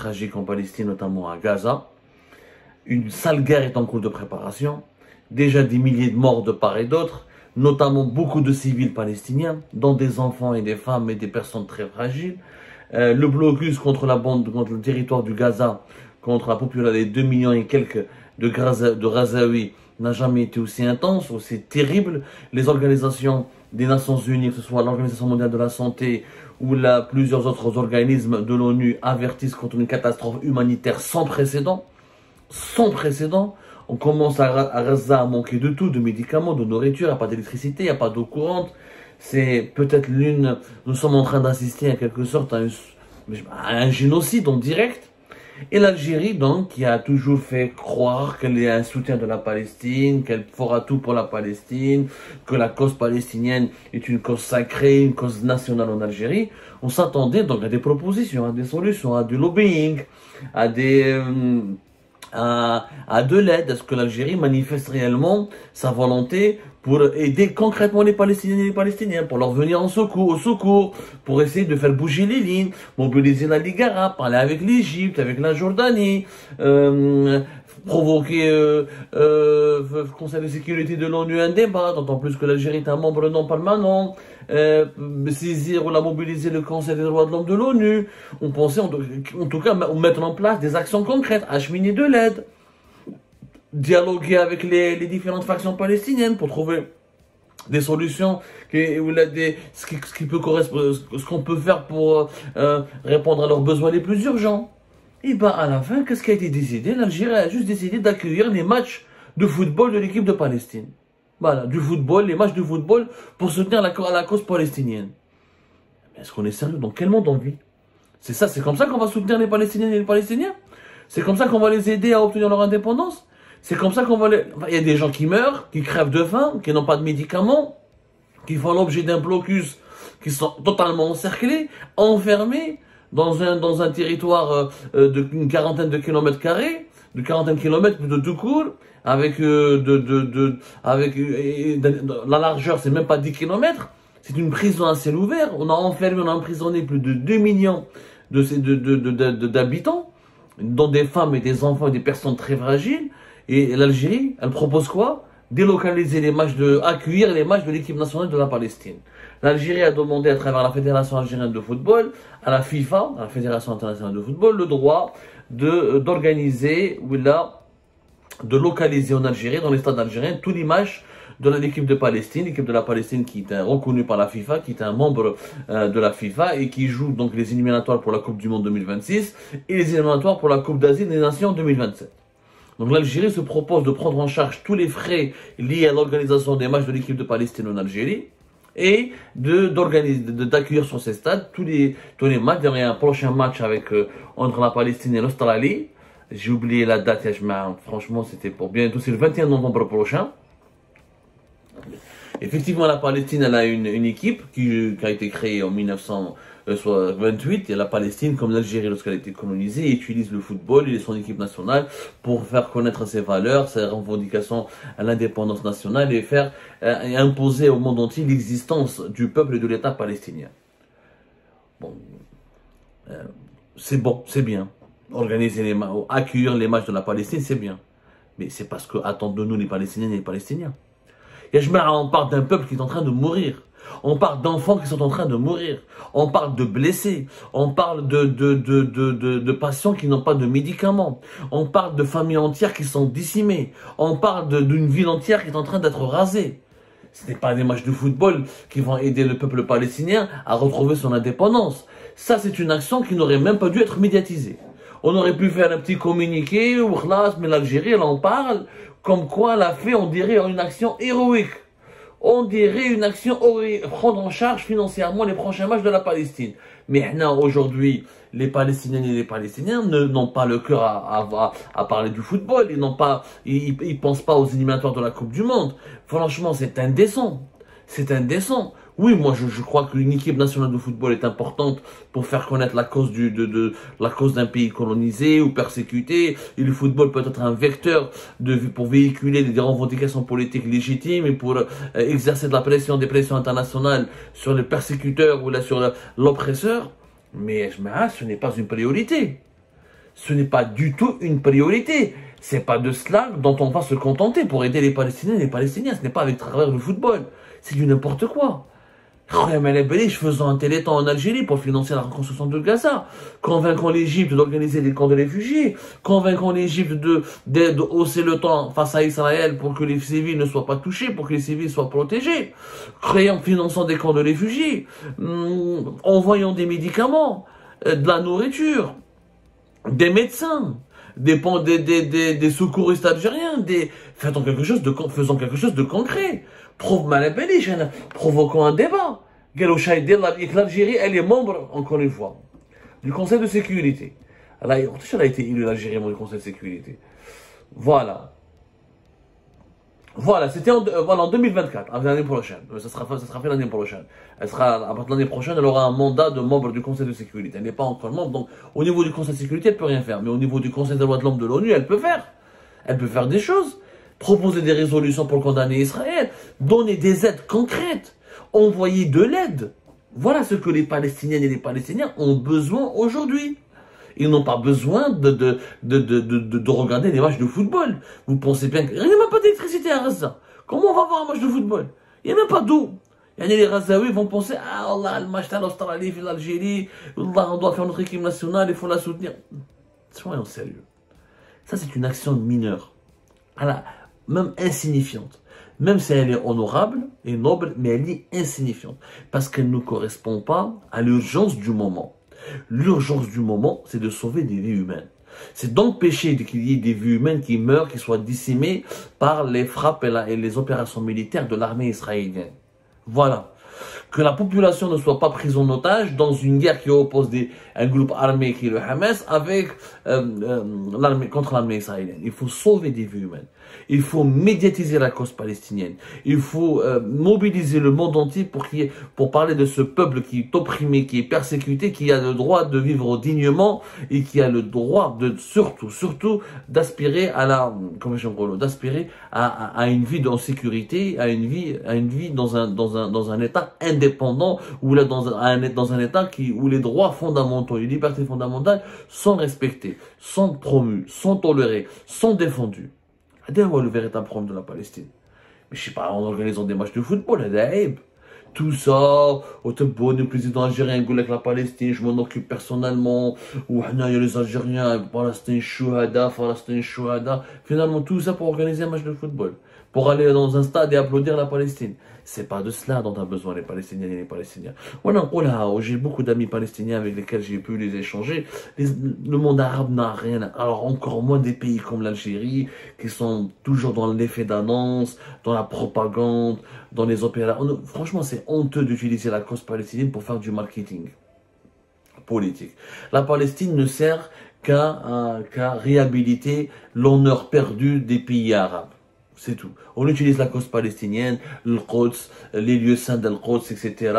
tragiques en Palestine, notamment à Gaza. Une sale guerre est en cours de préparation. Déjà des milliers de morts de part et d'autre, notamment beaucoup de civils palestiniens, dont des enfants et des femmes et des personnes très fragiles. Le blocus contre le territoire du Gaza, contre la population des 2 millions et quelques de Gazaouis, n'a jamais été aussi intense, aussi terrible. Les organisations des Nations Unies, que ce soit l'Organisation mondiale de la santé ou plusieurs autres organismes de l'ONU, avertissent contre une catastrophe humanitaire sans précédent. Sans précédent. On commence à Gaza à manquer de tout, de médicaments, de nourriture, il n'y a pas d'électricité, il n'y a pas d'eau courante. C'est peut-être nous sommes en train d'assister en quelque sorte à un génocide en direct. Et l'Algérie, donc, qui a toujours fait croire qu'elle est un soutien de la Palestine, qu'elle fera tout pour la Palestine, que la cause palestinienne est une cause sacrée, une cause nationale en Algérie, on s'attendait donc à des propositions, à des solutions, à du lobbying, à de l'aide, à ce que l'Algérie manifeste réellement sa volonté pour aider concrètement les Palestiniens et les Palestiniens, pour leur venir au secours, pour essayer de faire bouger les lignes, mobiliser la Ligue arabe, parler avec l'Égypte, avec la Jordanie, provoquer le Conseil de sécurité de l'ONU un débat, d'autant plus que l'Algérie est un membre non permanent, saisir ou la mobiliser le Conseil des droits de l'homme de l'ONU. On pensait en tout cas mettre en place des actions concrètes, acheminer de l'aide, dialoguer avec les différentes factions palestiniennes pour trouver des solutions, ce qu'on peut faire pour répondre à leurs besoins les plus urgents. Et bah à la fin, qu'est-ce qui a été décidé? L'Algérie a juste décidé d'accueillir les matchs de football de l'équipe de Palestine. Voilà, les matchs de football pour soutenir la cause palestinienne. Est-ce qu'on est sérieux? Dans quel monde on vit? C'est comme ça qu'on va soutenir les Palestiniennes et les Palestiniens? C'est comme ça qu'on va les aider à obtenir leur indépendance? C'est comme ça qu'on va il y a des gens qui meurent, qui crèvent de faim, qui n'ont pas de médicaments, qui font l'objet d'un blocus, qui sont totalement encerclés, enfermés dans un territoire d'une quarantaine de kilomètres carrés, de 40 kilomètres de tout court, avec la largeur, c'est même pas 10 kilomètres, c'est une prison à ciel ouvert. On a emprisonné plus de 2 millions d'habitants, dont des femmes et des enfants et des personnes très fragiles. Et l'Algérie, elle propose quoi? Accueillir les matchs de l'équipe nationale de la Palestine. L'Algérie a demandé à travers la Fédération algérienne de football, à la FIFA, à la Fédération internationale de football, le droit d'organiser ou de localiser en Algérie, dans les stades algériens, tous les matchs de l'équipe de Palestine, l'équipe de la Palestine qui est reconnue par la FIFA, qui est un membre de la FIFA et qui joue donc les éliminatoires pour la Coupe du Monde 2026 et les éliminatoires pour la Coupe d'Asie des Nations 2027. Donc l'Algérie se propose de prendre en charge tous les frais liés à l'organisation des matchs de l'équipe de Palestine en Algérie et d'accueillir sur ces stades tous les matchs. Il y a un prochain match entre la Palestine et l'Australie. J'ai oublié la date, franchement c'était pour bientôt, c'est le 21 novembre prochain. Effectivement, la Palestine, elle a une équipe qui a été créée en 1928, et la Palestine, comme l'Algérie lorsqu'elle a été colonisée, utilise le football et son équipe nationale pour faire connaître ses valeurs, ses revendications à l'indépendance nationale et imposer au monde entier l'existence du peuple et de l'État palestinien. Bon, c'est bien. Accueillir les matchs de la Palestine, c'est bien. Mais c'est parce que attendent de nous les Palestiniennes et les Palestiniens. On parle d'un peuple qui est en train de mourir. On parle d'enfants qui sont en train de mourir. On parle de blessés. On parle de patients qui n'ont pas de médicaments. On parle de familles entières qui sont décimées. On parle d'une ville entière qui est en train d'être rasée. Ce n'est pas des matchs de football qui vont aider le peuple palestinien à retrouver son indépendance. Ça, c'est une action qui n'aurait même pas dû être médiatisée. On aurait pu faire un petit communiqué, mais l'Algérie, elle en parle, comme quoi elle a fait, on dirait, une action héroïque. On dirait une action héroïque, prendre en charge financièrement les prochains matchs de la Palestine. Mais aujourd'hui, les Palestiniennes et les Palestiniens n'ont pas le cœur à parler du football. Ils pensent pas aux éliminatoires de la Coupe du Monde. Franchement, c'est indécent. C'est indécent. Oui, moi je crois qu'une équipe nationale de football est importante pour faire connaître la cause la cause d'un pays colonisé ou persécuté. Et le football peut être un vecteur pour véhiculer des revendications politiques légitimes et pour exercer des pressions internationales sur les persécuteurs ou sur l'oppresseur. Mais ce n'est pas une priorité. Ce n'est pas du tout une priorité. C'est pas de cela dont on va se contenter pour aider les Palestiniens et les Palestiniens. Ce n'est pas avec travers le football. C'est du n'importe quoi. Khayyam el-Belich faisant un téléthon en Algérie pour financer la reconstruction de Gaza, convaincant l'Égypte d'organiser des camps de réfugiés, convaincant l'Égypte de hausser le temps face à Israël pour que les civils ne soient pas touchés, pour que les civils soient protégés, finançant des camps de réfugiés, envoyant des médicaments, de la nourriture, des médecins, des secouristes algériens, faisant quelque chose de concret. Provoquant un débat. L'Algérie, elle est membre, encore une fois, du Conseil de sécurité. Elle a été élue l'Algérie membre du Conseil de sécurité. Voilà. Voilà, c'était en 2024, l'année prochaine. Ça sera fait l'année prochaine. À partir de l'année prochaine, elle aura un mandat de membre du Conseil de sécurité. Elle n'est pas encore membre, donc au niveau du Conseil de sécurité, elle ne peut rien faire. Mais au niveau du Conseil des droits de l'homme de l'ONU, elle peut faire. Elle peut faire des choses. Proposer des résolutions pour condamner Israël. Donner des aides concrètes. Envoyer de l'aide. Voilà ce que les Palestiniennes et les Palestiniens ont besoin aujourd'hui. Ils n'ont pas besoin de regarder des matchs de football. Vous pensez bien qu'il n'y a même pas d'électricité à Gaza. Comment on va voir un match de football? Il n'y a même pas d'eau. Et les Gazaouis vont penser, ah Allah, le match de l'Australie, l'Algérie, Allah, on doit faire notre équipe nationale, il faut la soutenir. Soyons sérieux. Ça, c'est une action mineure. Même insignifiante. Même si elle est honorable et noble, mais elle est insignifiante. Parce qu'elle ne correspond pas à l'urgence du moment. L'urgence du moment, c'est de sauver des vies humaines. C'est d'empêcher qu'il y ait des vies humaines qui meurent, qui soient décimées par les frappes et les opérations militaires de l'armée israélienne. Voilà. Que la population ne soit pas prise en otage dans une guerre qui oppose un groupe armé qui est le Hamas contre l'armée israélienne. Il faut sauver des vies humaines. Il faut médiatiser la cause palestinienne. Il faut mobiliser le monde entier pour parler de ce peuple qui est opprimé, qui est persécuté, qui a le droit de vivre dignement et qui a le droit de surtout d'aspirer à à une vie en sécurité, à une vie dans un état indépendant ou là dans un état où les droits fondamentaux, les libertés fondamentales sont respectées, sont promues, sont tolérées, sont défendues. C'est le véritable problème de la Palestine. Mais je sais pas, en organisant des matchs de football, tout ça, le président algérien gueule avec la Palestine, je m'en occupe personnellement, ou il y a les Algériens, Palestine Chouhada. Finalement, tout ça pour organiser un match de football, pour aller dans un stade et applaudir la Palestine. C'est pas de cela dont ont besoin les Palestiniennes et les Palestiniens. J'ai beaucoup d'amis palestiniens avec lesquels j'ai pu les échanger. Le monde arabe n'a rien, alors encore moins des pays comme l'Algérie, qui sont toujours dans l'effet d'annonce, dans la propagande, dans les opérations. Franchement, c'est honteux d'utiliser la cause palestinienne pour faire du marketing politique. La Palestine ne sert qu'à réhabiliter l'honneur perdu des pays arabes. C'est tout. On utilise la cause palestinienne, le Quds, les lieux saints d'Al-Quds, etc.,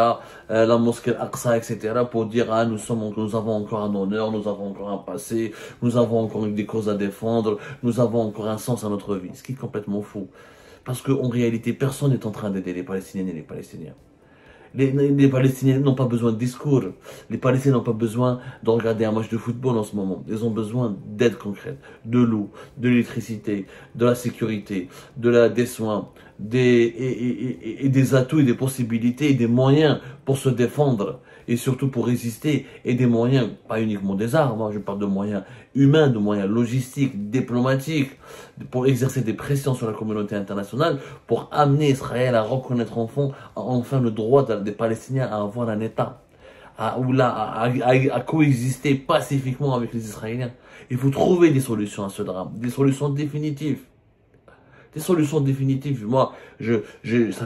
la mosquée Al-Aqsa, etc., pour dire, nous avons encore un honneur, nous avons encore un passé, nous avons encore des causes à défendre, nous avons encore un sens à notre vie. Ce qui est complètement fou. Parce qu'en réalité, personne n'est en train d'aider les Palestiniennes et les Palestiniens. Les Palestiniens n'ont pas besoin de discours. Les Palestiniens n'ont pas besoin de regarder un match de football en ce moment. Ils ont besoin d'aide concrète, de l'eau, de l'électricité, de la sécurité, des soins, et des atouts et des possibilités et des moyens pour se défendre et surtout pour résister, et des moyens, pas uniquement des armes, je parle de moyens humains, de moyens logistiques, diplomatiques, pour exercer des pressions sur la communauté internationale, pour amener Israël à reconnaître enfin le droit des Palestiniens à avoir un État, à coexister pacifiquement avec les Israéliens. Il faut trouver des solutions à ce drame, des solutions définitives. Des solutions définitives. Moi, ça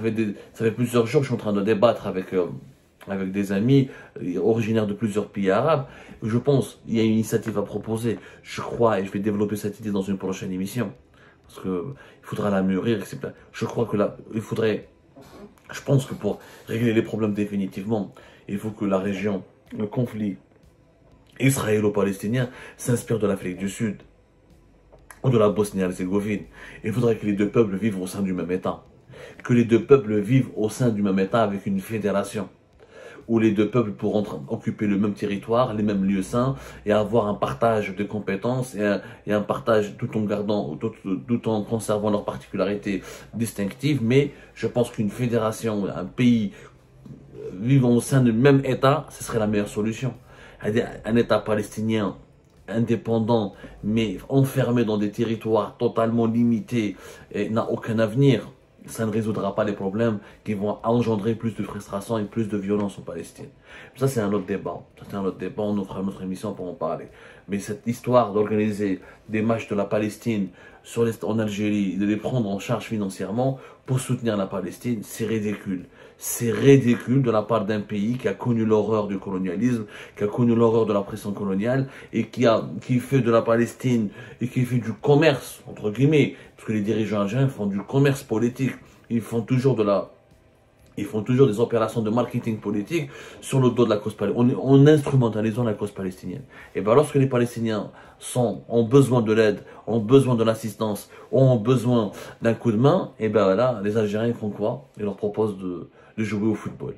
fait plusieurs jours que je suis en train de débattre avec des amis originaires de plusieurs pays arabes. Je pense qu'il y a une initiative à proposer. Je crois, et je vais développer cette idée dans une prochaine émission, parce que il faudra la mûrir. Je crois que je pense que pour régler les problèmes définitivement, il faut que la région, le conflit israélo-palestinien s'inspire de l'Afrique du Sud ou de la Bosnie-Herzégovine. Il faudrait que les deux peuples vivent au sein du même État. Que les deux peuples vivent au sein du même État avec une fédération. où les deux peuples pourront occuper le même territoire, les mêmes lieux saints, et avoir un partage de compétences et un partage tout en conservant leurs particularités distinctives. Mais je pense qu'une fédération, un pays vivant au sein du même État, ce serait la meilleure solution. Un État palestinien indépendant, mais enfermé dans des territoires totalement limités et n'a aucun avenir, ça ne résoudra pas les problèmes qui vont engendrer plus de frustration et plus de violence en Palestine. Ça, c'est un autre débat. On fera une autre émission pour en parler. Mais cette histoire d'organiser des matchs de la Palestine en Algérie, de les prendre en charge financièrement pour soutenir la Palestine, c'est ridicule. C'est ridicule de la part d'un pays qui a connu l'horreur du colonialisme, qui a connu l'horreur de la pression coloniale et qui fait de la Palestine et qui fait du commerce, entre guillemets, parce que les dirigeants algériens font du commerce politique. Ils font toujours des opérations de marketing politique sur le dos de la cause palestinienne, en instrumentalisant la cause palestinienne. Et bien lorsque les Palestiniens ont besoin de l'aide, ont besoin de l'assistance, ont besoin d'un coup de main, et bien là, les Algériens font quoi? Ils leur proposent de jouer au football.